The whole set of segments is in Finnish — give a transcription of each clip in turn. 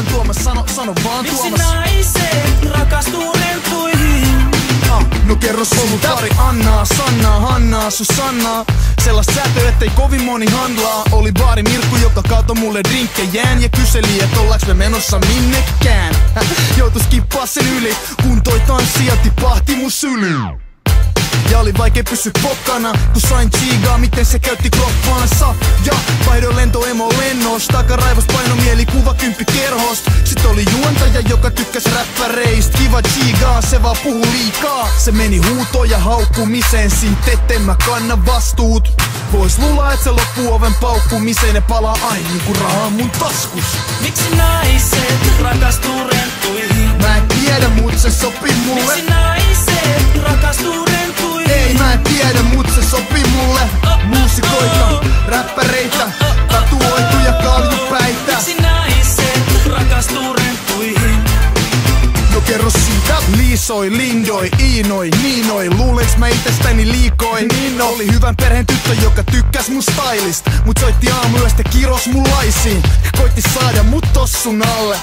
Tuomas, sano vaan miksi Tuomas. naiset rakastuu rentuihin? No kerro ollut pari Annaa, Sannaa, Hannaa, Susannaa. Sellaista säätöä, ettei kovin moni handlaa. Oli baari Mirkku, joka kaatoi mulle drinkkejään ja kyseli, et ollaanko me menossa minnekään. Joutu skippaa sen yli, kun toi tanssia tipahti mun syliin. Ja oli vaikea pysyä pokkana, kun sain chigaa, miten se käytti kroppaansa. Ja vaihdoin lentoemo lennosta, takaraivos paino mielikuva 10 kerhost. Sit oli juontaja, joka tykkäs räppäreist. Kiva chigaa, se vaan puhu liikaa. Se meni huutoon ja haukkumiseen, siitä etten mä kanna vastuut. Vois luulla, et se loppuu oven paukkumiseen ja palaa aina niinku rahaa mun taskus. Miksi naiset rakastuu rentuihin? Mä en tiedä, mut se sopii mulle. Miksi naiset rakastuu rentuihin? Ei mä en tiedä, mut se sopii mulle. Muusikoita, räppäreitä, tatuoituja kaljupäitä. Miksi naiset rakastuu rentuihin? No kerro siitä. Liisoi, lindoi, iinoi, niinoi. Luuleks mä itestäni liikoin? Niin oli hyvän perheen tyttö, joka tykkäs mun stylist. Mut soitti aamuyöstä kiros mun laisiin. Koitti saada mut tossun alle.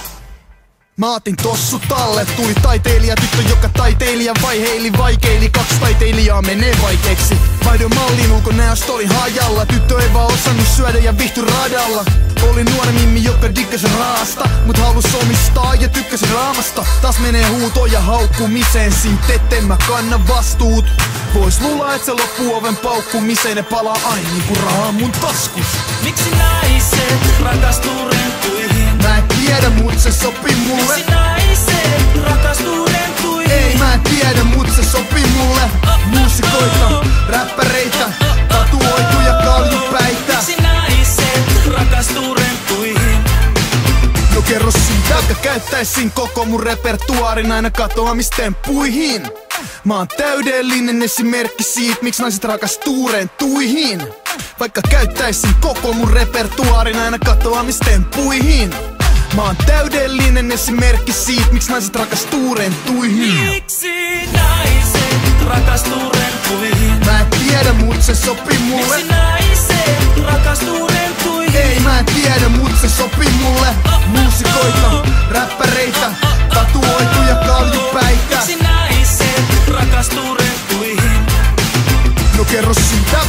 Mä otin tossu talle, tuli taiteilija tyttö, joka taiteilija vaiheili vaikeili. 2 taiteilijaa menee vaikeeksi. Vaihdoin malliin, ulkonäöstä oli hajalla. Tyttö ei vaan osannut syödä ja vihtyi radalla. Oli nuori mimmi, joka diggas raasta, mut halus omistaa ja tykkäsi raamasta. Taas menee huutoon ja haukkumiseen, siitä etten mä kanna vastuut. Vois luulla, et se loppuu oven paukkumiseen ja palaa aina niinku rahaa mun taskus. Miksi naiset rakastuu rentuihin? Mä en tiedä, mut se sopii mulle. Miksi naiset rakastuu rentuihin? Ei mä en tiedä, mut se sopii mulle. Muusikoita, räppäreitä, tatuoituja kaljupäitä. Miksi naiset rakastuu rentuihin? No kerro siitä, vaikka käyttäisin koko mun repertuaarin aina katoamistemppuihin. Mä oon täydellinen esimerkki siitä, miksi naiset rakastuu rentuihin. Vaikka käyttäisin koko mun repertuaarin aina katoamistemppuihin. Mä oon täydellinen esimerkki siitä, miksi naiset rakastuu rentuihin. Miksi naiset rakastuu rentuihin? Mä en tiedä, mut se sopii mulle. Miksi naiset rakastuu rentuihin? Ei mä en tiedä, mut se sopii mulle. Muusikoita, räppäreitä, tatuoituja kaljupäitä. Miksi naiset rakastuu rentuihin? No kerro siitä.